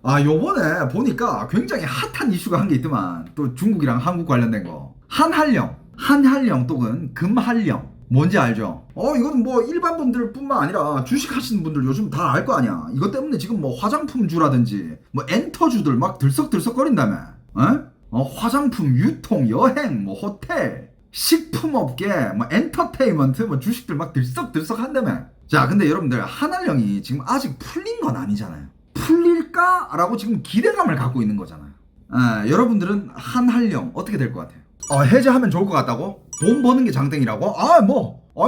요번에 보니까 굉장히 핫한 이슈가 한 게 있더만. 또 중국이랑 한국 관련된 거. 한한령. 한한령 또는 금한령. 뭔지 알죠? 이거는 뭐 일반 분들뿐만 아니라 주식 하시는 분들 요즘 다 알 거 아니야. 이것 때문에 지금 뭐 화장품주라든지 뭐 엔터주들 막 들썩들썩거린다며. 화장품, 유통, 여행, 뭐 호텔, 식품업계, 뭐 엔터테인먼트, 뭐 주식들 막 들썩들썩 한다며. 자, 근데 여러분들 한한령이 지금 아직 풀린 건 아니잖아요. 풀릴까라고 지금 기대감을 갖고 있는 거잖아요. 여러분들은 한한령 어떻게 될 것 같아요? 해제하면 좋을 것 같다고? 돈 버는 게 장땡이라고?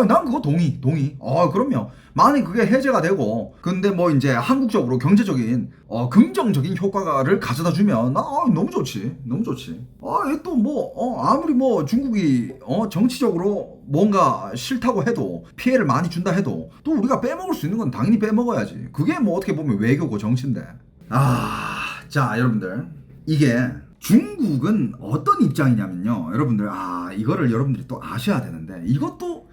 난 그거 동의. 그럼요. 만약에 그게 해제가 되고, 근데 뭐 이제 한국적으로 경제적인, 긍정적인 효과를 가져다 주면, 너무 좋지. 이게 또 뭐, 아무리 뭐 중국이, 정치적으로 뭔가 싫다고 해도, 피해를 많이 준다 해도, 또 우리가 빼먹을 수 있는 건 당연히 빼먹어야지. 그게 뭐 어떻게 보면 외교고 정치인데. 자, 여러분들. 이게, 중국은 어떤 입장이냐면요. 여러분들, 이거를 여러분들이 또 아셔야 되는데, 이것도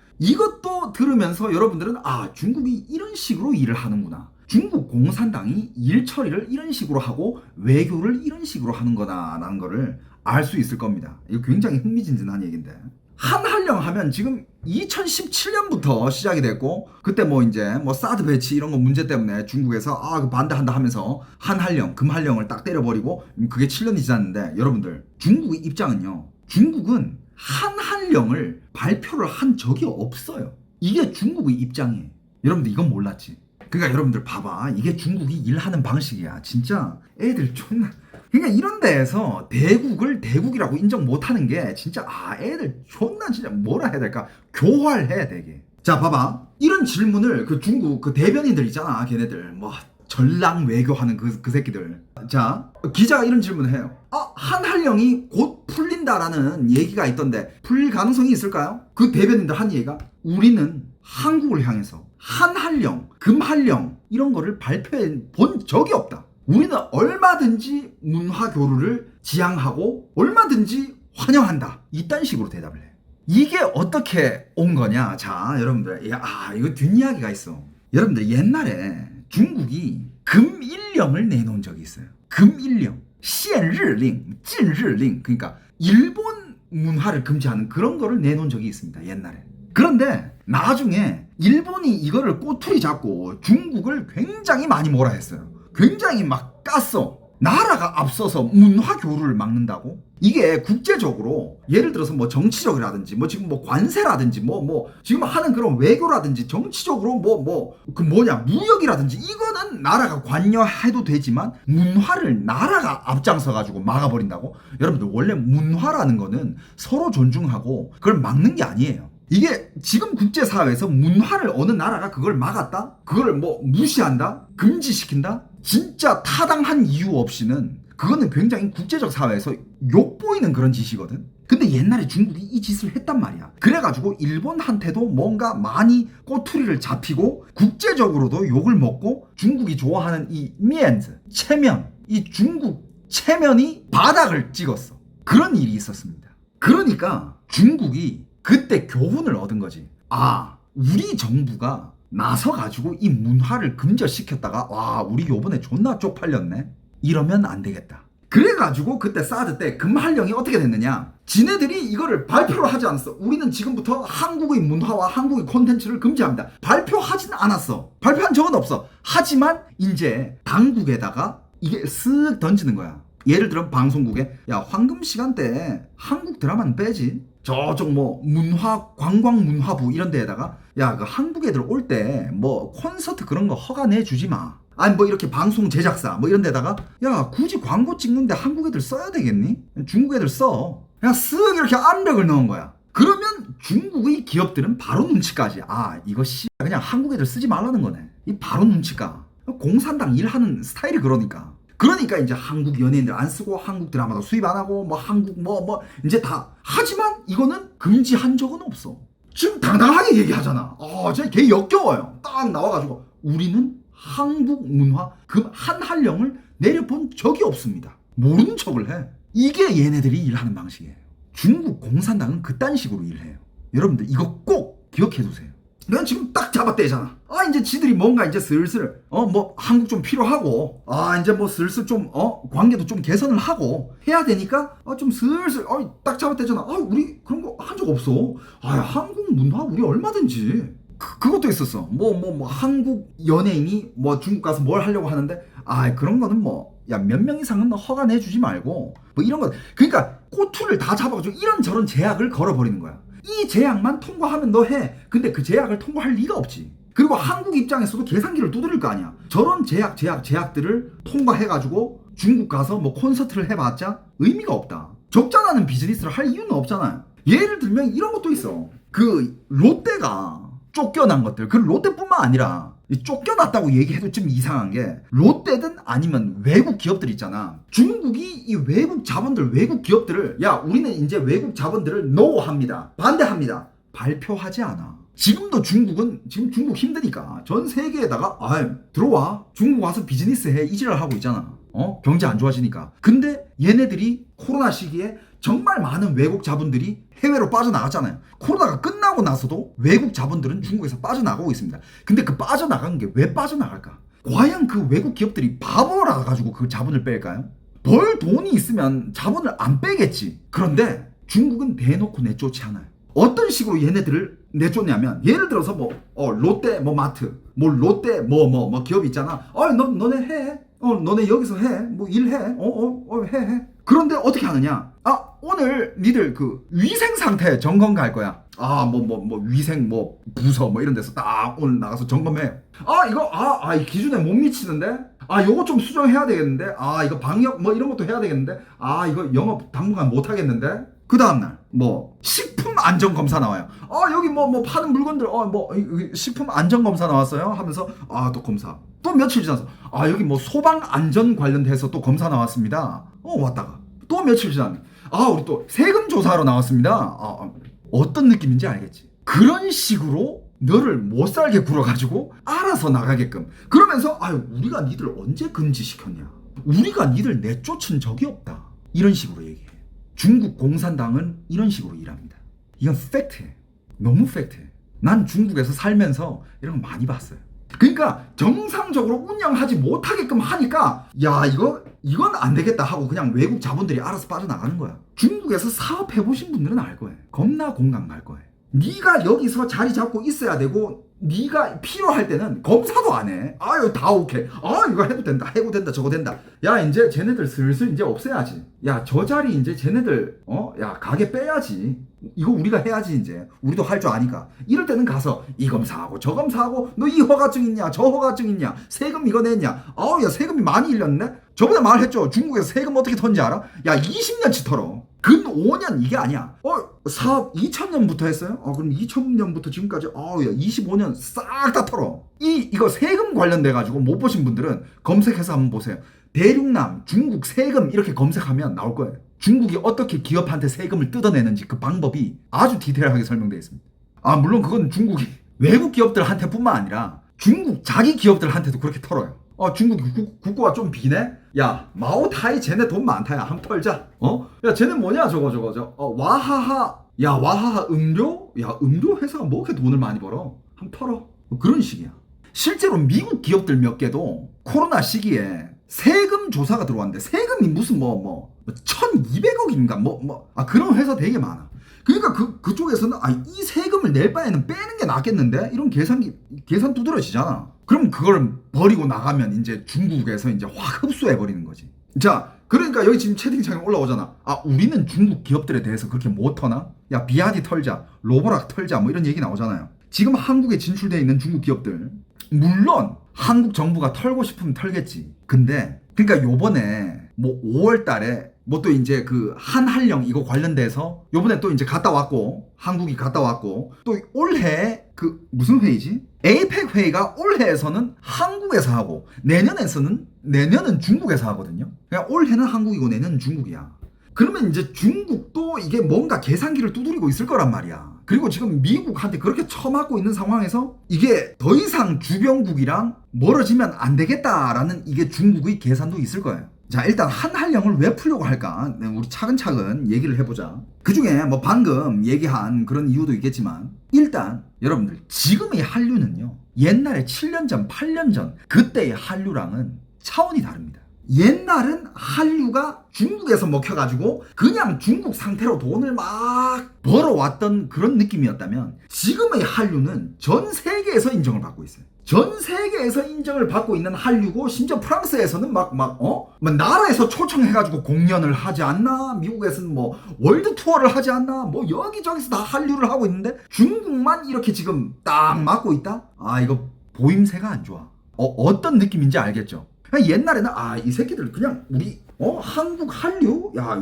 들으면서 여러분들은, 중국이 이런 식으로 일을 하는구나. 중국 공산당이 일 처리를 이런 식으로 하고, 외교를 이런 식으로 하는 거다라는 거를 알 수 있을 겁니다. 이거 굉장히 흥미진진한 얘기인데. 한한령 하면 지금 2017년부터 시작이 됐고, 그때 뭐 이제 뭐 사드 배치 이런 거 문제 때문에 중국에서 반대한다 하면서 한한령, 금한령을 딱 때려버리고 그게 7년이 지났는데, 여러분들 중국의 입장은요. 중국은 한한령을 발표를 한 적이 없어요. 이게 중국의 입장이에요. 여러분들 이건 몰랐지? 그러니까 여러분들 봐봐. 이게 중국이 일하는 방식이야. 진짜 애들 존나. 그러니까 이런 데에서 대국을 대국이라고 인정 못하는 게 진짜 애들 존나 진짜 뭐라 해야 될까? 교활해 되게. 자, 봐봐. 이런 질문을 그 중국 그 대변인들 있잖아. 걔네들 뭐 전랑 외교하는 그 새끼들. 자, 기자가 이런 질문을 해요. 한한령이 곧 풀린다라는 얘기가 있던데 풀릴 가능성이 있을까요? 그 대변인들 한 얘기가, 우리는 한국을 향해서 한한령, 금한령 이런 거를 발표해 본 적이 없다. 우리는 얼마든지 문화 교류를 지향하고 얼마든지 환영한다. 이딴 식으로 대답을 해. 이게 어떻게 온 거냐? 자, 여러분들, 이거 뒷이야기가 있어. 여러분들 옛날에 중국이 금일령을 내놓은 적이 있어요. 금일령, 限日令, 禁日令. 그러니까 일본 문화를 금지하는 그런 거를 내놓은 적이 있습니다. 옛날에. 그런데 나중에 일본이 이거를 꼬투리 잡고 중국을 굉장히 많이 뭐라 했어요. 굉장히 막 깠어. 나라가 앞서서 문화 교류를 막는다고? 이게 국제적으로 예를 들어서 뭐 정치적이라든지 뭐 지금 뭐 관세라든지 뭐 지금 하는 그런 외교라든지 정치적으로 무역이라든지 이거는 나라가 관여해도 되지만 문화를 나라가 앞장서 가지고 막아버린다고? 여러분들 원래 문화라는 거는 서로 존중하고 그걸 막는 게 아니에요. 이게 지금 국제사회에서 문화를 어느 나라가 그걸 막았다? 그걸 뭐 무시한다? 금지시킨다? 진짜 타당한 이유 없이는 그거는 굉장히 국제적 사회에서 욕보이는 그런 짓이거든. 근데 옛날에 중국이 이 짓을 했단 말이야. 그래가지고 일본한테도 뭔가 많이 꼬투리를 잡히고 국제적으로도 욕을 먹고 중국이 좋아하는 이 면즈, 체면, 이 중국 체면이 바닥을 찍었어. 그런 일이 있었습니다. 그러니까 중국이 그때 교훈을 얻은 거지. 우리 정부가 나서가지고 이 문화를 금지시켰다가 우리 요번에 존나 쪽팔렸네. 이러면 안 되겠다. 그래가지고 그때 사드 때 금한령이 어떻게 됐느냐. 지네들이 이거를 발표를 하지 않았어. 우리는 지금부터 한국의 문화와 한국의 콘텐츠를 금지합니다. 발표하진 않았어. 발표한 적은 없어. 하지만 이제 당국에다가 이게 쓱 던지는 거야. 예를 들어 방송국에 황금 시간대에 한국 드라마는 빼지. 저쪽 뭐 관광문화부 이런 데에다가 그 한국 애들 올 때 뭐 콘서트 그런 거 허가 내주지 마. 아니 뭐 이렇게 방송 제작사 뭐 이런 데다가 굳이 광고 찍는데 한국 애들 써야 되겠니? 중국 애들 써. 그냥 쓱 이렇게 압력을 넣은 거야. 그러면 중국의 기업들은 바로 눈치까지 이거 그냥 한국 애들 쓰지 말라는 거네. 이 바로 눈치까. 공산당 일하는 스타일이 그러니까 이제 한국 연예인들 안 쓰고 한국 드라마도 수입 안 하고 뭐 한국 이제 다 하지만 이거는 금지한 적은 없어. 지금 당당하게 얘기하잖아. 진짜 개 역겨워요. 딱 나와가지고 우리는 한국 문화 한한령을 내려본 적이 없습니다. 모르는 척을 해. 이게 얘네들이 일하는 방식이에요. 중국 공산당은 그딴 식으로 일해요. 여러분들 이거 꼭 기억해 두세요. 그냥 지금 딱 잡아떼잖아. 아 이제 지들이 뭔가 이제 슬슬 뭐 한국 좀 필요하고 이제 뭐 슬슬 좀 관계도 좀 개선을 하고 해야 되니까 좀 슬슬 딱 잡아떼잖아. 우리 그런 거 한 적 없어. 한국 문화 우리 얼마든지. 그것도 있었어. 뭐 한국 연예인이 뭐 중국 가서 뭘 하려고 하는데 그런 거는 뭐 야 몇 명 이상은 허가내 주지 말고 뭐 이런 거. 그러니까 꼬투를 다 잡아가지고 이런저런 제약을 걸어버리는 거야. 이 제약만 통과하면 너 해. 근데 그 제약을 통과할 리가 없지. 그리고 한국 입장에서도 계산기를 두드릴 거 아니야. 저런 제약들을 통과해가지고 중국 가서 뭐 콘서트를 해봤자 의미가 없다. 적자 나는 비즈니스를 할 이유는 없잖아요. 예를 들면 이런 것도 있어. 그 롯데가 쫓겨난 것들. 그 롯데뿐만 아니라 쫓겨났다고 얘기해도 좀 이상한 게 롯데든 아니면 외국 기업들 있잖아. 중국이 이 외국 자본들, 외국 기업들을 야 우리는 이제 외국 자본들을 노합니다. 반대합니다. 발표하지 않아. 지금도 중국은 지금 중국 힘드니까 전 세계에다가 들어와 중국 와서 비즈니스 해 이지랄 하고 있잖아. 경제 안 좋아지니까. 근데 얘네들이 코로나 시기에 정말 많은 외국 자본들이 해외로 빠져나갔잖아요. 코로나가 끝나고 나서도 외국 자본들은 중국에서 빠져나가고 있습니다. 근데 그 빠져나간 게 왜 빠져나갈까? 과연 그 외국 기업들이 바보라 가지고 그 자본을 뺄까요? 벌 돈이 있으면 자본을 안 빼겠지. 그런데 중국은 대놓고 내쫓지 않아요. 어떤 식으로 얘네들을 내쫓냐면 예를 들어서 롯데 마트 롯데 기업 있잖아. 너네 해. 너네 여기서 해. 뭐 일해. 해. 그런데 어떻게 하느냐? 오늘 니들 그 위생 상태 점검 갈 거야. 위생 부서 이런 데서 딱 오늘 나가서 점검해. 이 기준에 못 미치는데. 요거 좀 수정해야 되겠는데. 이거 방역 이런 것도 해야 되겠는데. 이거 영업 당분간 못 하겠는데. 그 다음날 식품 안전 검사 나와요. 여기 파는 물건들 식품 안전 검사 나왔어요 하면서 또 검사. 또 며칠 지나서 여기 소방 안전 관련해서 또 검사 나왔습니다. 왔다가 또 며칠 지나면 우리 또 세금 조사하러 나왔습니다. 어떤 느낌인지 알겠지? 그런 식으로 너를 못 살게 굴어가지고 알아서 나가게끔. 그러면서 우리가 니들 언제 금지시켰냐? 우리가 니들 내쫓은 적이 없다. 이런 식으로 얘기해. 중국 공산당은 이런 식으로 일합니다. 이건 팩트해. 너무 팩트해. 난 중국에서 살면서 이런 거 많이 봤어요. 그러니까 정상적으로 운영하지 못하게끔 하니까 이건 안 되겠다 하고 그냥 외국 자본들이 알아서 빠져나가는 거야. 중국에서 사업해보신 분들은 알 거예요. 겁나 공감 갈 거예요. 네가 여기서 자리 잡고 있어야 되고 네가 필요할 때는 검사도 안 해. 다 오케이. 이거 해도 된다. 해고 된다. 저거 된다. 이제 쟤네들 슬슬 이제 없애야지. 저 자리 이제 쟤네들 가게 빼야지. 이거 우리가 해야지 이제. 우리도 할 줄 아니까. 이럴 때는 가서 이 검사하고 저 검사하고 너 이 허가증 있냐? 저 허가증 있냐? 세금 이거 냈냐? 세금이 많이 일렸네? 저번에 말했죠. 중국에서 세금 어떻게 턴지 알아? 20년치 털어. 근 5년 이게 아니야. 사업 2000년부터 했어요? 그럼 2000년부터 지금까지 25년 싹 다 털어. 이거 세금 관련돼 가지고 못 보신 분들은 검색해서 한번 보세요. 대륙남 중국 세금 이렇게 검색하면 나올 거예요. 중국이 어떻게 기업한테 세금을 뜯어내는지 그 방법이 아주 디테일하게 설명되어 있습니다. 물론 그건 중국이 외국 기업들한테뿐만 아니라 중국 자기 기업들한테도 그렇게 털어요. 중국 국고가 좀 비네? 마오타이 쟤네 돈 많다. 한번 털자. 쟤네 뭐냐 저거 와하하. 와하하 음료? 음료 회사가 뭐 그렇게 돈을 많이 벌어? 한번 털어. 그런 식이야. 실제로 미국 기업들 몇 개도 코로나 시기에 세금 조사가 들어왔는데 세금이 무슨 1200억인가 그런 회사 되게 많아. 그러니까 그쪽에서는 이 세금을 낼 바에는 빼는 게 낫겠는데 이런 계산 두드러지잖아. 그럼 그걸 버리고 나가면 이제 중국에서 이제 확 흡수해 버리는 거지. 자, 그러니까 여기 지금 채팅창에 올라오잖아. 우리는 중국 기업들에 대해서 그렇게 못 터나? 비아디 털자, 로보락 털자 이런 얘기 나오잖아요. 지금 한국에 진출되어 있는 중국 기업들 물론 한국 정부가 털고 싶으면 털겠지. 근데 그러니까 요번에 5월 달에 또 이제 그 한한령 이거 관련돼서 요번에 또 이제 갔다 왔고 한국이 갔다 왔고 또 올해 그 무슨 회의지? 에이펙 회의가 올해에서는 한국에서 하고 내년은 중국에서 하거든요. 그냥 올해는 한국이고 내년은 중국이야. 그러면 이제 중국도 이게 뭔가 계산기를 두드리고 있을 거란 말이야. 그리고 지금 미국한테 그렇게 처맞고 있는 상황에서 이게 더 이상 주변국이랑 멀어지면 안 되겠다라는 이게 중국의 계산도 있을 거예요. 자, 일단 한한령을 왜 풀려고 할까? 우리 차근차근 얘기를 해보자. 그 중에 뭐 방금 얘기한 그런 이유도 있겠지만, 일단 여러분들 지금의 한류는요, 옛날에 7년 전, 8년 전 그때의 한류랑은 차원이 다릅니다. 옛날은 한류가 중국에서 먹혀가지고 그냥 중국 상태로 돈을 막 벌어왔던 그런 느낌이었다면, 지금의 한류는 전 세계에서 인정을 받고 있어요. 전 세계에서 인정을 받고 있는 한류고, 심지어 프랑스에서는 막 나라에서 초청해가지고 공연을 하지 않나, 미국에서는 뭐 월드 투어를 하지 않나, 뭐 여기저기서 다 한류를 하고 있는데 중국만 이렇게 지금 딱 맡고 있다? 아, 이거 보임새가 안 좋아. 어떤 느낌인지 알겠죠? 옛날에는 이 새끼들 그냥 우리 한국 한류, 야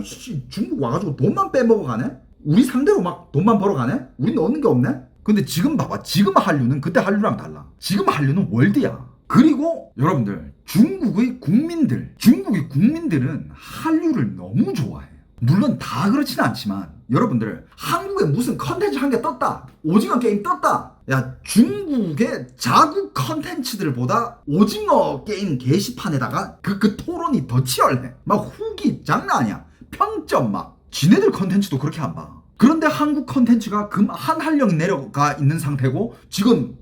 중국 와가지고 돈만 빼먹어가네, 우리 상대로 막 돈만 벌어가네, 우린 얻는 게 없네. 근데 지금 봐봐, 지금 한류는 그때 한류랑 달라. 지금 한류는 월드야. 그리고 여러분들, 중국의 국민들은 한류를 너무 좋아해요. 물론 다 그렇지는 않지만, 여러분들 한국에 무슨 컨텐츠 한 개 떴다, 오징어 게임 떴다, 야 중국의 자국 컨텐츠들보다 오징어 게임 게시판에다가 그 토론이 더 치열해. 막 후기 장난 아니야. 평점 막 지네들 컨텐츠도 그렇게 안 봐. 그런데 한국 컨텐츠가 금 한한령이 내려가 있는 상태고, 지금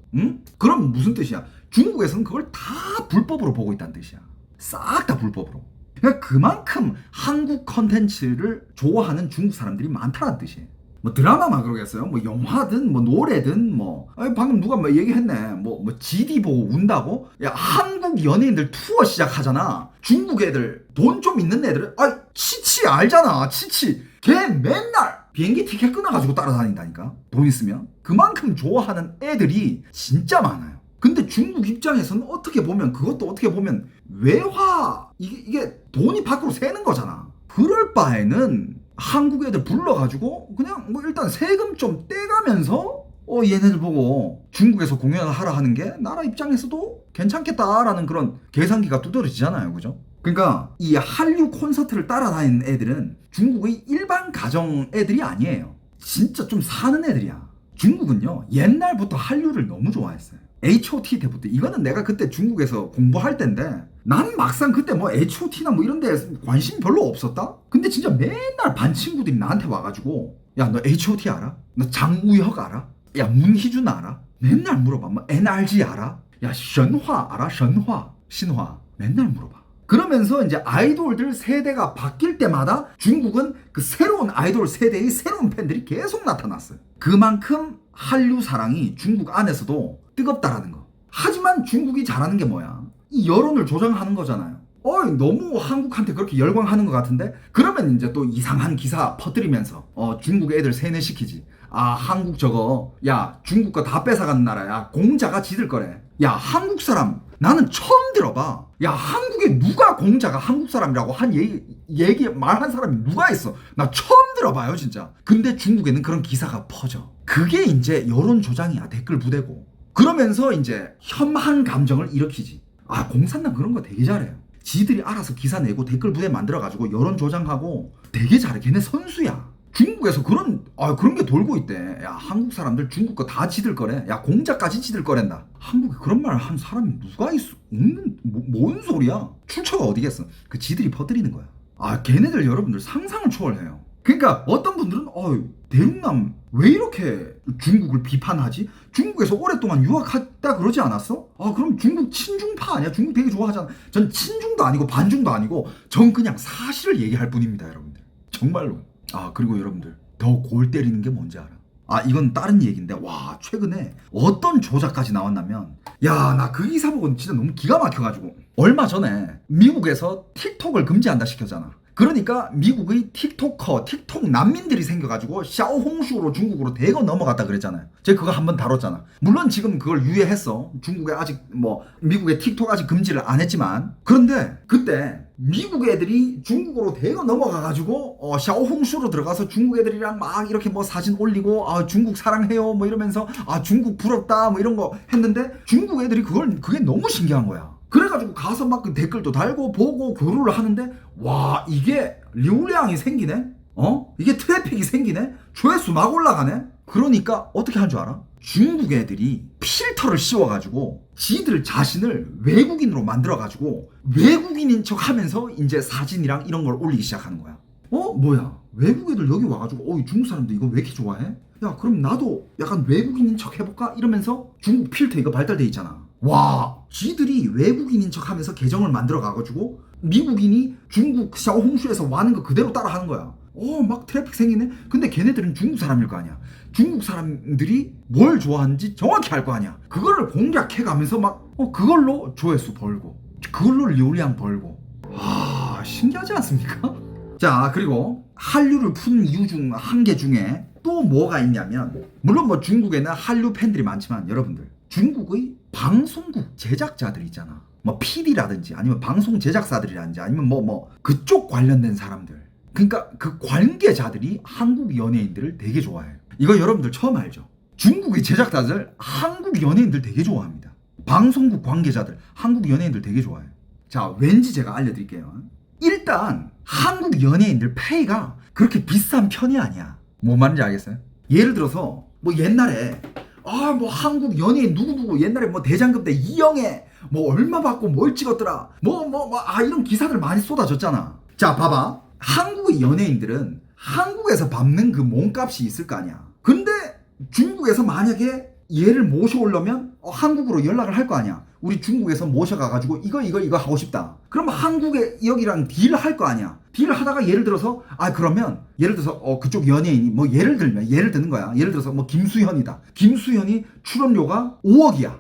그럼 무슨 뜻이야? 중국에서는 그걸 다 불법으로 보고 있다는 뜻이야. 싹 다 불법으로. 그러니까 그만큼 한국 컨텐츠를 좋아하는 중국 사람들이 많다는 뜻이에요. 뭐 드라마만 그러겠어요? 뭐 영화든 뭐 노래든 방금 누가 뭐 얘기했네. 뭐 GD 보고 운다고? 야, 한국 연예인들 투어 시작하잖아. 중국 애들, 돈 좀 있는 애들은 치치 알잖아. 치치. 걔 맨날 비행기 티켓 끊어가지고 따라다닌다니까. 돈 있으면. 그만큼 좋아하는 애들이 진짜 많아요. 근데 중국 입장에서는 그것도 어떻게 보면 외화, 이게 돈이 밖으로 새는 거잖아. 그럴 바에는 한국 애들 불러가지고 그냥 뭐 일단 세금 좀 떼가면서 얘네들 보고 중국에서 공연을 하라 하는 게 나라 입장에서도 괜찮겠다라는 그런 계산기가 두드러지잖아요. 그죠? 그러니까 이 한류 콘서트를 따라다니는 애들은 중국의 일반 가정 애들이 아니에요. 진짜 좀 사는 애들이야. 중국은요, 옛날부터 한류를 너무 좋아했어요. H.O.T 때부터. 이거는 내가 그때 중국에서 공부할 때인데, 난 막상 그때 뭐 H.O.T나 뭐 이런 데 관심이 별로 없었다? 근데 진짜 맨날 반 친구들이 나한테 와가지고, 야 너 H.O.T 알아? 너 장우혁 알아? 야 문희준 알아? 맨날 물어봐. 뭐 NRG 알아? 야 신화 알아? 신화 맨날 물어봐. 그러면서 이제 아이돌들 세대가 바뀔 때마다 중국은 그 새로운 아이돌 세대의 새로운 팬들이 계속 나타났어요. 그만큼 한류 사랑이 중국 안에서도 뜨겁다라는 거. 하지만 중국이 잘하는 게 뭐야? 이 여론을 조정하는 거잖아요. 너무 한국한테 그렇게 열광하는 것 같은데? 그러면 이제 또 이상한 기사 퍼뜨리면서 중국 애들 세뇌시키지. 한국 저거, 야 중국 거 다 뺏어가는 나라야. 공자가 지들 거래. 야 한국 사람 나는 처음 들어봐. 야 한국에 누가 공자가 한국 사람이라고 한 얘기 말한 사람이 누가 있어? 나 처음 들어봐요 진짜. 근데 중국에는 그런 기사가 퍼져. 그게 이제 여론 조장이야. 댓글 부대고. 그러면서 이제 혐한 감정을 일으키지. 공산당 그런 거 되게 잘해요. 지들이 알아서 기사 내고 댓글 부대 만들어가지고 여론 조장하고 되게 잘해. 걔네 선수야. 중국에서 그런 게 돌고 있대. 야 한국 사람들 중국 거 다 지들 거래. 야 공자까지 지들 거랜다. 한국에 그런 말 한 사람이 누가 있어? 없는 뭔 소리야? 출처가 어디겠어? 그 지들이 퍼뜨리는 거야. 걔네들 여러분들 상상을 초월해요. 그러니까 어떤 분들은 대륙남 왜 이렇게 중국을 비판하지? 중국에서 오랫동안 유학했다 그러지 않았어? 그럼 중국 친중파 아니야? 중국 되게 좋아하잖아. 전 친중도 아니고 반중도 아니고 전 그냥 사실을 얘기할 뿐입니다. 여러분들 정말로. 그리고 여러분들 더 골 때리는 게 뭔지 알아? 이건 다른 얘기인데, 와 최근에 어떤 조작까지 나왔냐면, 야 나 그 기사 보고 진짜 너무 기가 막혀가지고, 얼마 전에 미국에서 틱톡을 금지한다 시켰잖아. 그러니까 미국의 틱톡 난민들이 생겨가지고 샤오홍슈로 중국으로 대거 넘어갔다 그랬잖아요. 제가 그거 한번 다뤘잖아. 물론 지금 그걸 유예했어. 중국에 아직 미국의 틱톡 아직 금지를 안 했지만, 그런데 그때 미국 애들이 중국으로 대거 넘어가가지고 샤오홍슈로 들어가서 중국 애들이랑 막 이렇게 뭐 사진 올리고 중국 사랑해요 뭐 이러면서 중국 부럽다 뭐 이런 거 했는데, 중국 애들이 그게 너무 신기한 거야. 그래가지고 가서 막 그 댓글도 달고 보고 교류를 하는데, 와 이게流量이 생기네? 이게 트래픽이 생기네? 조회수 막 올라가네? 그러니까 어떻게 한 줄 알아? 중국 애들이 필터를 씌워가지고 지들 자신을 외국인으로 만들어가지고 외국인인 척 하면서 이제 사진이랑 이런 걸 올리기 시작하는 거야. 뭐야? 외국 애들 여기 와가지고 중국 사람들 이거 왜 이렇게 좋아해? 야, 그럼 나도 약간 외국인인 척 해볼까? 이러면서 중국 필터 이거 발달돼 있잖아. 와, 지들이 외국인인 척 하면서 계정을 만들어 가가지고 미국인이 중국 샤오홍슈에서 와는 거 그대로 따라 하는 거야. 막 트래픽 생기네? 근데 걔네들은 중국 사람일 거 아니야. 중국 사람들이 뭘 좋아하는지 정확히 알 거 아니야. 그거를 공략해 가면서 막 그걸로 조회수 벌고 그걸로流量벌고. 신기하지 않습니까? 자, 그리고 한류를 푼 이유 중 한 개 중에 또 뭐가 있냐면, 물론 뭐 중국에는 한류 팬들이 많지만 여러분들, 중국의 방송국 제작자들 있잖아. 뭐 PD라든지 아니면 방송 제작사들이라든지 아니면 뭐 그쪽 관련된 사람들, 그러니까 그 관계자들이 한국 연예인들을 되게 좋아해요. 이거 여러분들 처음 알죠? 중국의 제작자들 한국 연예인들 되게 좋아합니다. 방송국 관계자들 한국 연예인들 되게 좋아해요. 자, 왠지 제가 알려드릴게요. 일단 한국 연예인들 페이가 그렇게 비싼 편이 아니야. 뭔 말인지 알겠어요? 예를 들어서 뭐 옛날에 뭐 한국 연예인 누구누구 옛날에 뭐 대장금 때 이영애 뭐 얼마 받고 뭘 찍었더라 이런 기사들 많이 쏟아졌잖아. 자, 봐봐. 한국의 연예인들은 한국에서 받는 그 몸값이 있을 거 아니야. 근데 중국에서 만약에 얘를 모셔오려면 한국으로 연락을 할 거 아니야. 우리 중국에서 모셔가가지고 이거 하고 싶다. 그럼 한국에 여기랑 딜을 할 거 아니야. 딜을 하다가 예를 들어서 그러면 예를 들어서 그쪽 연예인이 뭐 예를 드는 거야. 예를 들어서 뭐 김수현이다. 김수현이 출연료가 5억이야.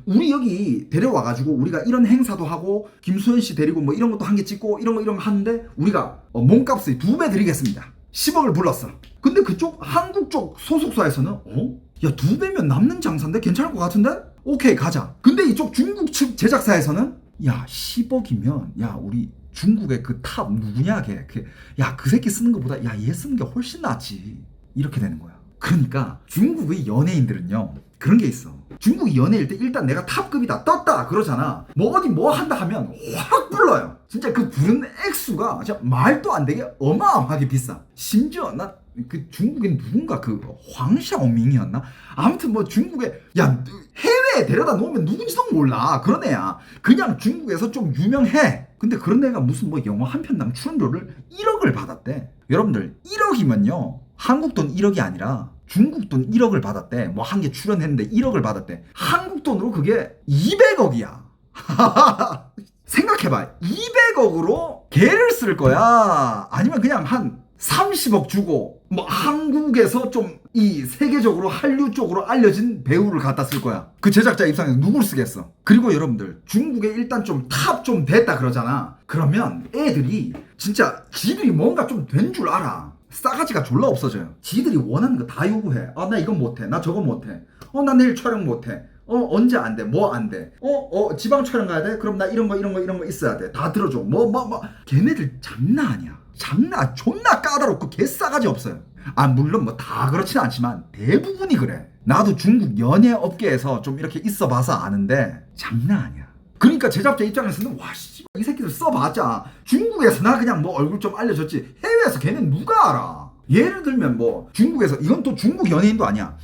우리 여기 데려와가지고 우리가 이런 행사도 하고 김수현 씨 데리고 뭐 이런 것도 한 개 찍고 이런 거 하는데 우리가 몸값을 2배 드리겠습니다. 10억을 불렀어. 근데 그쪽 한국 쪽 소속사에서는 야, 2배면 남는 장사인데 괜찮을 것 같은데? 오케이, 가자. 근데 이쪽 중국 측 제작사에서는 야, 10억이면 야, 우리 중국의 그 탑 누구냐 걔. 야, 그 새끼 쓰는 것보다 야, 얘 쓰는 게 훨씬 낫지. 이렇게 되는 거야. 그러니까 중국의 연예인들은요, 그런 게 있어. 중국 연예일 때 일단 내가 탑급이다 떴다 그러잖아. 뭐 어디 뭐 한다 하면 확 불러요. 진짜 그 부른 액수가 진짜 말도 안 되게 어마어마하게 비싸. 심지어 나 그 중국에 누군가 그 황샤오밍이었나? 아무튼 뭐 중국에 야, 해외에 데려다 놓으면 누군지도 몰라. 그런 애야. 그냥 중국에서 좀 유명해. 근데 그런 애가 무슨 뭐 영화 한 편당 출연료를 1억을 받았대. 여러분들 1억이면요, 한국 돈 1억이 아니라 중국 돈 1억을 받았대. 뭐 한 개 출연했는데 1억을 받았대. 한국 돈으로 그게 200억이야. 생각해봐. 200억으로 걔를 쓸 거야? 아니면 그냥 한 30억 주고 뭐 한국에서 좀 이 세계적으로 한류 쪽으로 알려진 배우를 갖다 쓸 거야? 그 제작자 입장에서 누구를 쓰겠어? 그리고 여러분들, 중국에 일단 좀 탑 좀 됐다 그러잖아. 그러면 애들이 진짜 지들이 뭔가 좀 된 줄 알아. 싸가지가 졸라 없어져요. 지들이 원하는 거 다 요구해. 나 이건 못해. 나 저거 못해. 나 내일 촬영 못해. 언제 안 돼? 뭐 안 돼? 지방 촬영 가야 돼? 그럼 나 이런 거 있어야 돼. 다 들어줘. 걔네들 장난 아니야. 존나 까다롭고 개싸가지 없어요. 물론 뭐 다 그렇진 않지만 대부분이 그래. 나도 중국 연예 업계에서 좀 이렇게 있어 봐서 아는데 장난 아니야. 그러니까 제작자 입장에서는 와, 씨, 이 새끼들 써봤자 중국에서 나 그냥 뭐 얼굴 좀 알려줬지 해외에서 걔는 누가 알아. 예를 들면 뭐 중국에서, 이건 또 중국 연예인도 아니야.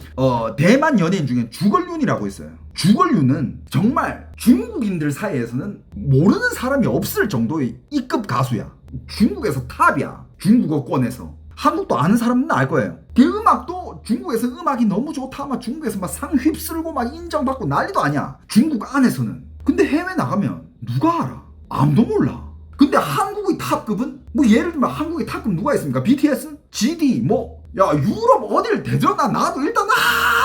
대만 연예인 중에 주걸륜이라고 있어요. 주걸륜은 정말 중국인들 사이에서는 모르는 사람이 없을 정도의 E급 가수야. 중국에서 탑이야. 중국어권에서. 한국도 아는 사람은 알 거예요. 걔 음악도 중국에서 음악이 너무 좋다 막 중국에서 막 상 휩쓸고 막 인정받고 난리도 아니야. 중국 안에서는. 근데 해외 나가면 누가 알아? 아무도 몰라. 근데 한국의 탑급은 뭐 예를 들면 한국의 탑급 누가 있습니까? BTS? GD? 유럽 어딜 대전아 나도 일단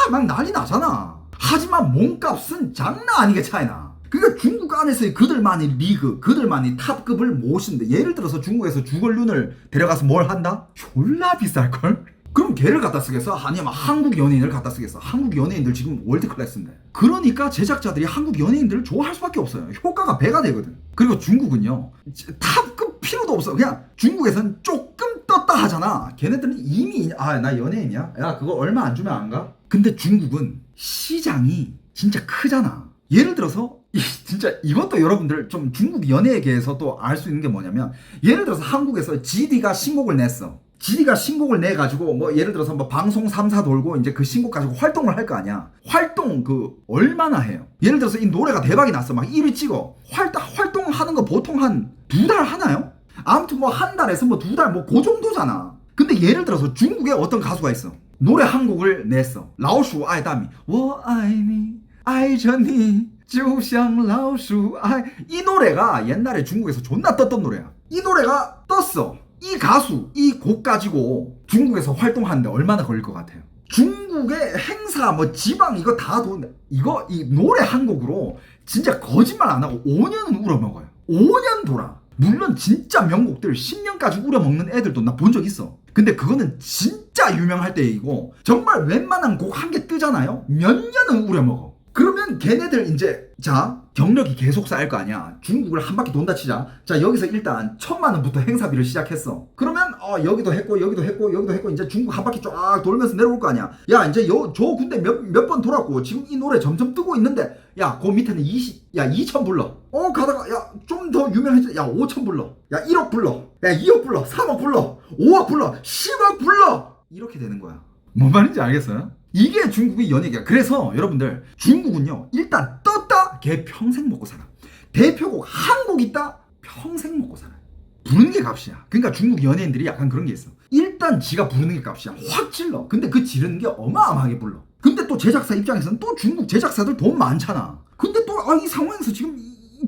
막 난리 나잖아. 하지만 몸값은 장난 아니게 차이나. 그러니까 중국 안에서의 그들만의 리그, 그들만의 탑급을 모신데, 예를 들어서 중국에서 주걸륜을 데려가서 뭘 한다? 졸라 비쌀걸? 그럼 걔를 갖다 쓰겠어? 아니면 한국 연예인을 갖다 쓰겠어? 한국 연예인들 지금 월드 클래스인데. 그러니까 제작자들이 한국 연예인들을 좋아할 수밖에 없어요. 효과가 배가 되거든. 그리고 중국은요, 탑급 필요도 없어. 그냥 중국에서는 조금 떴다 하잖아. 걔네들은 이미 나 연예인이야? 야, 그거 얼마 안 주면 안 가? 근데 중국은 시장이 진짜 크잖아. 예를 들어서 진짜 이것도 여러분들 좀 중국 연예계에서 또 알 수 있는 게 뭐냐면, 예를 들어서 한국에서 GD가 신곡을 냈어. 지가 신곡을 내 가지고 뭐 예를 들어서 뭐 방송 3사 돌고 이제 그 신곡 가지고 활동을 할 거 아니야. 활동 그 얼마나 해요? 예를 들어서 이 노래가 대박이 났어. 막 1위 찍어. 활동하는 거 보통 한 2달 하나요? 아무튼 뭐 한 달에서 뭐 2달 뭐 그 정도잖아. 근데 예를 들어서 중국에 어떤 가수가 있어. 노래 한 곡을 냈어. 라오슈 아이 다미. 我爱你爱着你就像老鼠爱. 이 노래가 옛날에 중국에서 존나 떴던 노래야. 이 노래가 떴어. 이 가수, 이 곡 가지고 중국에서 활동하는데 얼마나 걸릴 것 같아요? 중국의 행사, 뭐 지방 이거 다 돈, 이거 이 노래 한 곡으로 진짜 거짓말 안 하고 5년은 우려먹어요. 5년 돌아. 물론 진짜 명곡들 10년까지 우려먹는 애들도 나 본 적 있어. 근데 그거는 진짜 유명할 때 얘기고 정말 웬만한 곡 한 개 뜨잖아요? 몇 년은 우려먹어. 그러면 걔네들 이제 자 경력이 계속 쌓일 거 아니야. 중국을 한 바퀴 돈다 치자. 자 여기서 일단 1,000만 원부터 행사비를 시작했어. 그러면 여기도 했고 여기도 했고 여기도 했고 이제 중국 한 바퀴 쫙 돌면서 내려올 거 아니야. 야 이제 저 군대 몇 번 돌았고 지금 이 노래 점점 뜨고 있는데 야 그 밑에는 2천 불러. 가다가 야 좀 더 유명해져. 야 5천 불러. 야 1억 불러. 야 2억 불러. 3억 불러. 5억 불러. 10억 불러. 이렇게 되는 거야. 뭔 말인지 알겠어요? 이게 중국의 연예계야. 그래서 여러분들 중국은요 일단 떴다 걔 평생 먹고 살아. 대표곡 한 곡 있다 평생 먹고 살아. 부르는 게 값이야. 그러니까 중국 연예인들이 약간 그런 게 있어. 일단 지가 부르는 게 값이야. 확 질러. 근데 그 지르는 게 어마어마하게 불러. 근데 또 제작사 입장에서는 또 중국 제작사들 돈 많잖아. 근데 또 이 상황에서 지금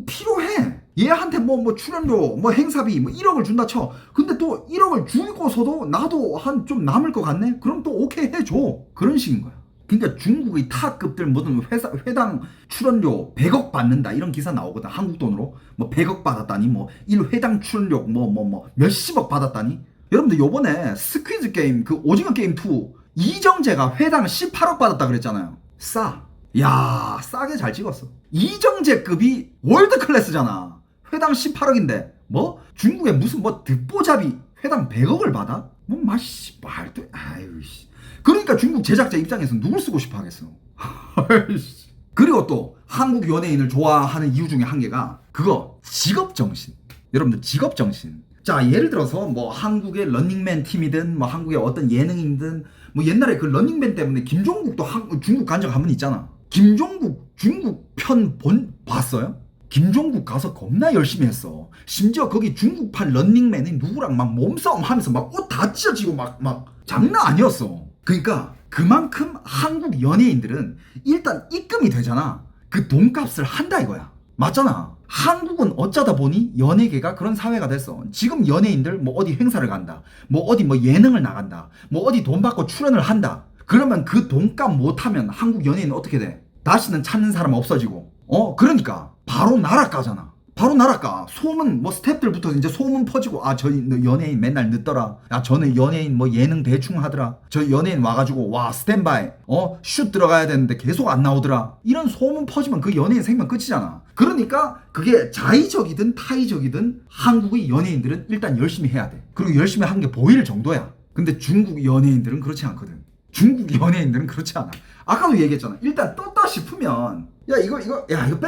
필요해. 얘한테 뭐 출연료 뭐 행사비 뭐 1억을 준다 쳐. 근데 또 1억을 주고서도 나도 한 좀 남을 것 같네. 그럼 또 오케이 해줘. 그런 식인 거야. 그러니까 중국의 탑급들 뭐든 회당 출연료 100억 받는다 이런 기사 나오거든. 한국 돈으로 뭐 100억 받았다니 뭐 1회당 출연료 뭐 몇십억 받았다니. 여러분들 요번에 스퀴즈 게임 그 오징어 게임 2 이정재가 회당 18억 받았다 그랬잖아요. 야 싸게 잘 찍었어. 이정재급이 월드 클래스잖아. 회당 18억인데 뭐 중국에 무슨 뭐 듣보잡이 회당 100억을 받아? 뭐 말도 아유 씨. 그러니까 중국 제작자 입장에서 누굴 쓰고 싶어 하겠어. 그리고 또 한국 연예인을 좋아하는 이유 중에 한 개가 그거 직업정신. 여러분들 직업정신. 자 예를 들어서 뭐 한국의 런닝맨 팀이든 뭐 한국의 어떤 예능이든 뭐 옛날에 그 런닝맨 때문에 김종국도 중국 간 적 한 번 있잖아. 김종국 중국 편 봤어요? 김종국 가서 겁나 열심히 했어. 심지어 거기 중국판 런닝맨이 누구랑 막 몸싸움 하면서 막 옷 다 찢어지고 막 장난 아니었어. 그러니까 그만큼 한국 연예인들은 일단 입금이 되잖아. 그 돈값을 한다 이거야. 맞잖아. 한국은 어쩌다 보니 연예계가 그런 사회가 됐어. 지금 연예인들 뭐 어디 행사를 간다. 뭐 어디 뭐 예능을 나간다. 뭐 어디 돈 받고 출연을 한다. 그러면 그 돈값 못하면 한국 연예인은 어떻게 돼? 다시는 찾는 사람 없어지고. 그러니까 바로 나락가잖아. 바로 나락가. 소문 뭐 스태프들부터 이제 소문 퍼지고 저 연예인 맨날 늦더라. 저는 연예인 뭐 예능 대충 하더라. 저 연예인 와가지고 와 스탠바이 슛 들어가야 되는데 계속 안 나오더라. 이런 소문 퍼지면 그 연예인 생명 끝이잖아. 그러니까 그게 자의적이든 타의적이든 한국의 연예인들은 일단 열심히 해야 돼. 그리고 열심히 한 게 보일 정도야. 근데 중국 연예인들은 그렇지 않거든. 중국 연예인들은 그렇지 않아. 아까도 얘기했잖아. 일단 떴다 싶으면 이거 빼.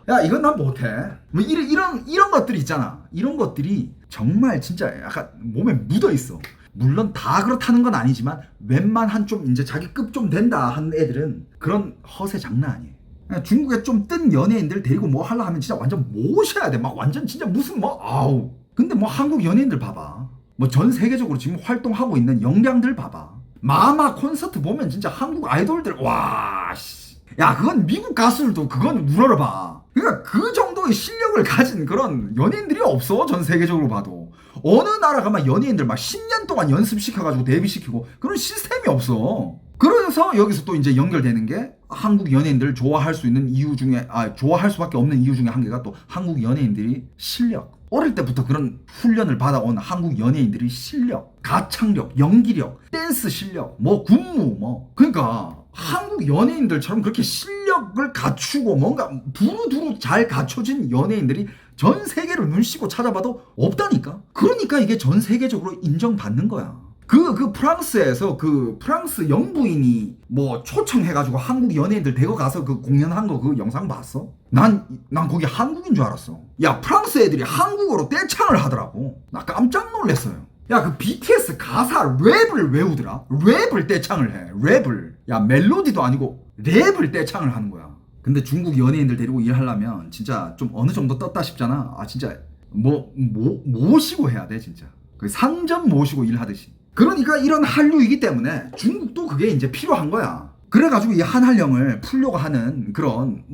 야 이건 난 못해. 뭐 이런 것들이 있잖아. 이런 것들이 정말 진짜 약간 몸에 묻어 있어. 물론 다 그렇다는 건 아니지만 웬만한 좀 이제 자기 급 좀 된다 하는 애들은 그런 허세 장난 아니에요. 중국에 좀 뜬 연예인들 데리고 뭐 하려 하면 진짜 완전 모셔야 돼. 막 완전 진짜 무슨 아우. 근데 뭐 한국 연예인들 봐봐. 뭐 전 세계적으로 지금 활동하고 있는 영량들 봐봐. 마마 콘서트 보면 진짜 한국 아이돌들 와 씨. 야 그건 미국 가수들도 그건 물어봐. 그러니까 그 정도의 실력을 가진 그런 연예인들이 없어. 전 세계적으로 봐도 어느 나라 가면 연예인들 막 10년 동안 연습시켜가지고 데뷔시키고 그런 시스템이 없어. 그래서 여기서 또 이제 연결되는 게 한국 연예인들을 좋아할 수 있는 이유 중에 좋아할 수밖에 없는 이유 중에 한 개가 또 한국 연예인들이 실력. 어릴 때부터 그런 훈련을 받아온 한국 연예인들이 실력, 가창력, 연기력, 댄스 실력, 뭐 군무 그러니까 한국 연예인들처럼 그렇게 실력을 갖추고 뭔가 두루두루 잘 갖춰진 연예인들이 전 세계를 눈 씻고 찾아봐도 없다니까. 그러니까 이게 전 세계적으로 인정받는 거야. 그 프랑스에서 그 프랑스 영부인이 뭐 초청해가지고 한국 연예인들 대거 가서 그 공연한 거 그 영상 봤어? 난 거기 한국인 줄 알았어. 야 프랑스 애들이 한국어로 떼창을 하더라고. 나 깜짝 놀랐어요. 야, 그 BTS 가사 랩을 외우더라. 랩을 떼창을 해. 랩을. 야, 멜로디도 아니고 랩을 떼창을 하는 거야. 근데 중국 연예인들 데리고 일하려면 진짜 좀 어느 정도 떴다 싶잖아. 아, 진짜 모시고 해야 돼, 진짜. 그 상점 모시고 일하듯이. 그러니까 이런 한류이기 때문에 중국도 그게 이제 필요한 거야. 그래가지고 이 한한령을 풀려고 하는 그런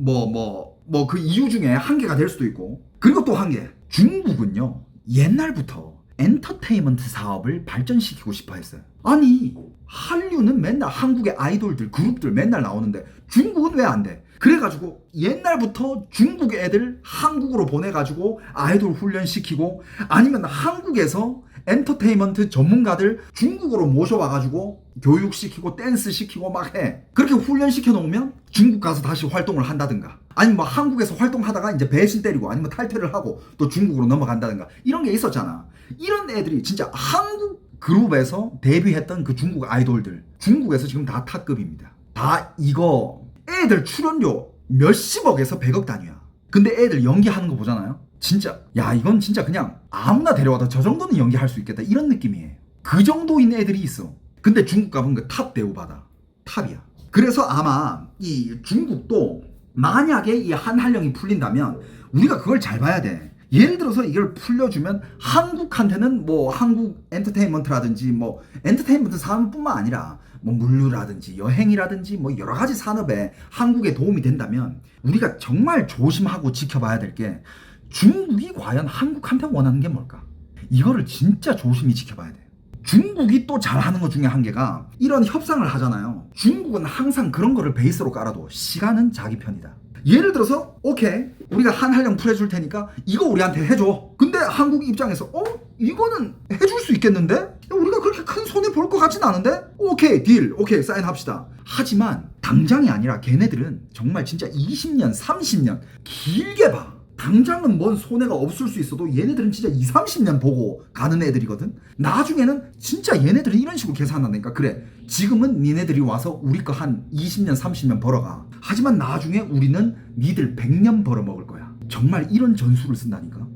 그 이유 중에 한 개가 될 수도 있고. 그리고 또 한 개. 중국은요, 옛날부터 엔터테인먼트 사업을 발전시키고 싶어 했어요. 아니, 한류는 맨날 한국의 아이돌들, 그룹들 맨날 나오는데 중국은 왜 안 돼? 그래가지고 옛날부터 중국 애들 한국으로 보내가지고 아이돌 훈련시키고, 아니면 한국에서 엔터테인먼트 전문가들 중국으로 모셔와가지고 교육시키고 댄스시키고 막 해. 그렇게 훈련시켜 놓으면 중국 가서 다시 활동을 한다든가, 아니면 뭐 한국에서 활동하다가 이제 배신 때리고 아니면 탈퇴를 하고 또 중국으로 넘어간다든가, 이런 게 있었잖아. 이런 애들이 진짜 한국 그룹에서 데뷔했던 그 중국 아이돌들, 중국에서 지금 다 탑급입니다. 다 이거 애들 출연료 몇십억에서 100억 단위야. 근데 애들 연기하는 거 보잖아요. 진짜 야, 이건 진짜 그냥 아무나 데려와도 저 정도는 연기할 수 있겠다, 이런 느낌이에요. 그 정도인 애들이 있어. 근데 중국 가면 그 탑 대우 받아. 탑이야. 그래서 아마 이 중국도 만약에 이 한한령이 풀린다면 우리가 그걸 잘 봐야 돼. 예를 들어서 이걸 풀려주면 한국한테는 뭐 한국 엔터테인먼트라든지 뭐 엔터테인먼트 산업뿐만 아니라 뭐 물류라든지 여행이라든지 뭐 여러 가지 산업에 한국에 도움이 된다면 우리가 정말 조심하고 지켜봐야 될 게, 중국이 과연 한국한테 원하는 게 뭘까? 이거를 진짜 조심히 지켜봐야 돼. 중국이 또 잘하는 것 중에 한 개가 이런 협상을 하잖아요. 중국은 항상 그런 거를 베이스로 깔아도 시간은 자기 편이다. 예를 들어서 오케이, 우리가 한한령 풀어줄 테니까 이거 우리한테 해줘. 근데 한국 입장에서 이거는 해줄 수 있겠는데? 우리가 그렇게 큰 손해 볼 것 같진 않은데? 오케이, 딜, 오케이, 사인합시다. 하지만 당장이 아니라 걔네들은 정말 진짜 20년 30년 길게 봐. 당장은 뭔 손해가 없을 수 있어도 얘네들은 진짜 2, 30년 보고 가는 애들이거든. 나중에는 진짜 얘네들이 이런 식으로 계산한다니까. 그래, 지금은 니네들이 와서 우리 거 한 20년 30년 벌어가. 하지만 나중에 우리는 니들 100년 벌어먹을 거야. 정말 이런 전술을 쓴다니까.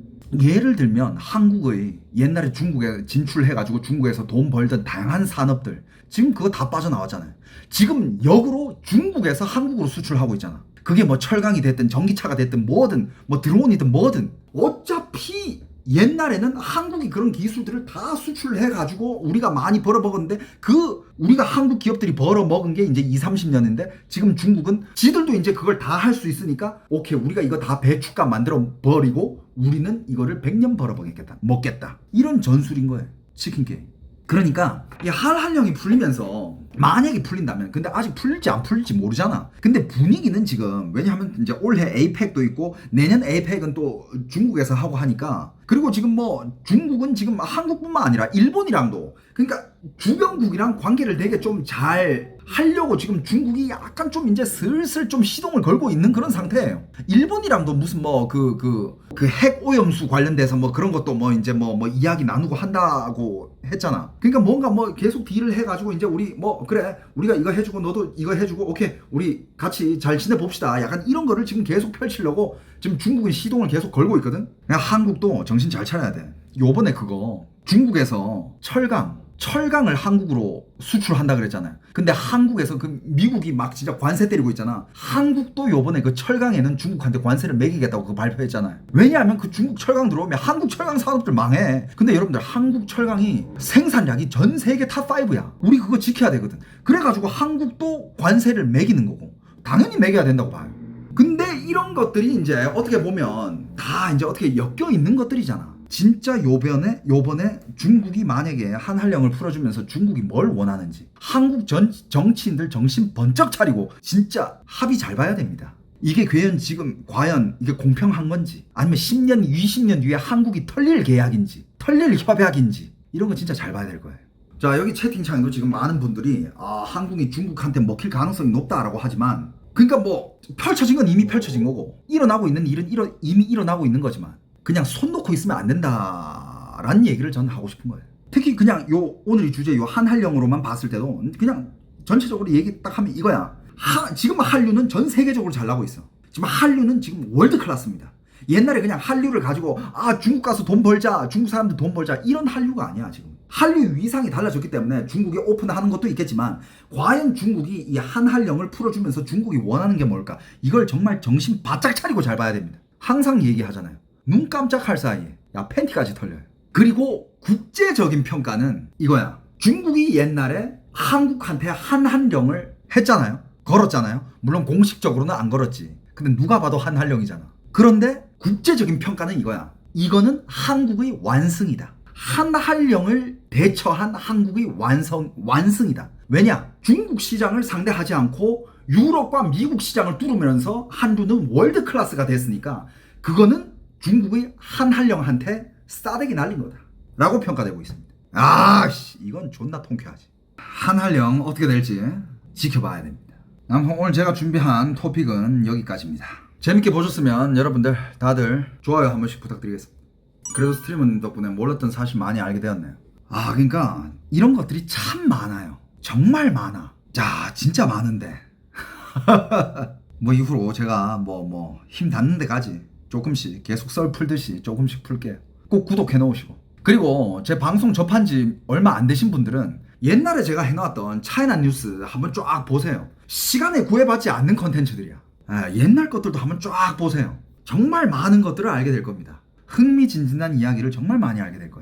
예를 들면 한국의 옛날에 중국에 진출해가지고 중국에서 돈 벌던 다양한 산업들, 지금 그거 다 빠져나왔잖아요. 지금 역으로 중국에서 한국으로 수출하고 있잖아. 그게 뭐 철강이 됐든 전기차가 됐든 뭐든 뭐 드론이든 뭐든, 어차피 옛날에는 한국이 그런 기술들을 다 수출해가지고 우리가 많이 벌어먹었는데, 그 우리가 한국 기업들이 벌어먹은 게 이제 20, 30년인데 지금 중국은 지들도 이제 그걸 다 할 수 있으니까 오케이, 우리가 이거 다 배추값 만들어 버리고 우리는 이거를 100년 먹겠다. 이런 전술인 거예요, 치킨 게임. 그러니까 이 한한령이 풀리면서, 만약에 풀린다면, 근데 아직 풀릴지 안 풀릴지 모르잖아. 근데 분위기는 지금, 왜냐하면 이제 올해 에이펙도 있고 내년 에이펙은 또 중국에서 하고 하니까, 그리고 지금 뭐 중국은 지금 한국뿐만 아니라 일본이랑도, 그러니까 주변국이랑 관계를 되게 좀 잘 하려고 지금 중국이 약간 좀 이제 슬슬 좀 시동을 걸고 있는 그런 상태예요. 일본이랑도 무슨 뭐 핵 오염수 관련돼서 뭐 그런 것도 뭐 이제 뭐 이야기 나누고 한다고 했잖아. 그러니까 뭔가 뭐 계속 딜을 해가지고 이제 우리 뭐 그래, 우리가 이거 해주고 너도 이거 해주고 오케이, 우리 같이 잘 지내봅시다. 약간 이런 거를 지금 계속 펼치려고 지금 중국은 시동을 계속 걸고 있거든. 그냥 한국도 정신 잘 차려야 돼. 요번에 그거 중국에서 철강을 한국으로 수출한다 그랬잖아요. 근데 한국에서 그 미국이 막 진짜 관세 때리고 있잖아. 한국도 요번에 그 철강에는 중국한테 관세를 매기겠다고 그거 발표했잖아요. 왜냐하면 그 중국 철강 들어오면 한국 철강 산업들 망해. 근데 여러분들, 한국 철강이 생산량이 전 세계 탑5야. 우리 그거 지켜야 되거든. 그래가지고 한국도 관세를 매기는 거고 당연히 매겨야 된다고 봐요. 근데 이런 것들이 이제 어떻게 보면 다 이제 어떻게 엮여 있는 것들이잖아. 진짜 요번에 중국이 만약에 한한령을 풀어주면서 중국이 뭘 원하는지 한국 정치인들 정신 번쩍 차리고 진짜 합의 잘 봐야 됩니다. 이게 과연 이게 공평한 건지, 아니면 10년 20년 뒤에 한국이 털릴 계약인지 털릴 협약인지, 이런 거 진짜 잘 봐야 될 거예요. 자, 여기 채팅창에도 지금 많은 분들이 한국이 중국한테 먹힐 가능성이 높다라고 하지만, 그러니까 뭐 펼쳐진 건 이미 펼쳐진 거고 일어나고 있는 일은 이미 일어나고 있는 거지만, 그냥 손 놓고 있으면 안 된다라는 얘기를 저는 하고 싶은 거예요. 특히 그냥 오늘 이 주제 한한령으로만 봤을 때도 그냥 전체적으로 얘기 딱 하면 이거야. 지금 한류는 전 세계적으로 잘 나고 있어. 지금 한류는 지금 월드 클래스입니다. 옛날에 그냥 한류를 가지고 중국 가서 돈 벌자, 중국 사람들 돈 벌자, 이런 한류가 아니야 지금. 한류 위상이 달라졌기 때문에 중국이 오픈하는 것도 있겠지만 과연 중국이 이 한한령을 풀어주면서 중국이 원하는 게 뭘까? 이걸 정말 정신 바짝 차리고 잘 봐야 됩니다. 항상 얘기하잖아요. 눈 깜짝할 사이에 야 팬티까지 털려요. 그리고 국제적인 평가는 이거야. 중국이 옛날에 한국한테 한한령을 했잖아요. 걸었잖아요. 물론 공식적으로는 안 걸었지. 근데 누가 봐도 한한령이잖아. 그런데 국제적인 평가는 이거야. 이거는 한국의 완승이다. 한한령을 대처한 한국의 완승이다. 왜냐? 중국 시장을 상대하지 않고 유럽과 미국 시장을 뚫으면서 한류는 월드 클래스가 됐으니까 그거는 중국의 한한령한테 싸대기 날린 거다 라고 평가되고 있습니다. 아씨 이건 존나 통쾌하지. 한한령 어떻게 될지 지켜봐야 됩니다. 아무튼 오늘 제가 준비한 토픽은 여기까지입니다. 재밌게 보셨으면 여러분들 다들 좋아요 한 번씩 부탁드리겠습니다. 그래도 스트리머님 덕분에 몰랐던 사실 많이 알게 되었네요. 아 그러니까 이런 것들이 참 많아요. 정말 많아. 자 진짜 많은데 뭐 이후로 제가 힘 닿는 데까지 조금씩 계속 썰 풀듯이 조금씩 풀게요. 꼭 구독해 놓으시고. 그리고 제 방송 접한 지 얼마 안 되신 분들은 옛날에 제가 해놓았던 차이나 뉴스 한번 쫙 보세요. 시간에 구애받지 않는 컨텐츠들이야. 옛날 것들도 한번 쫙 보세요. 정말 많은 것들을 알게 될 겁니다. 흥미진진한 이야기를 정말 많이 알게 될 거예요.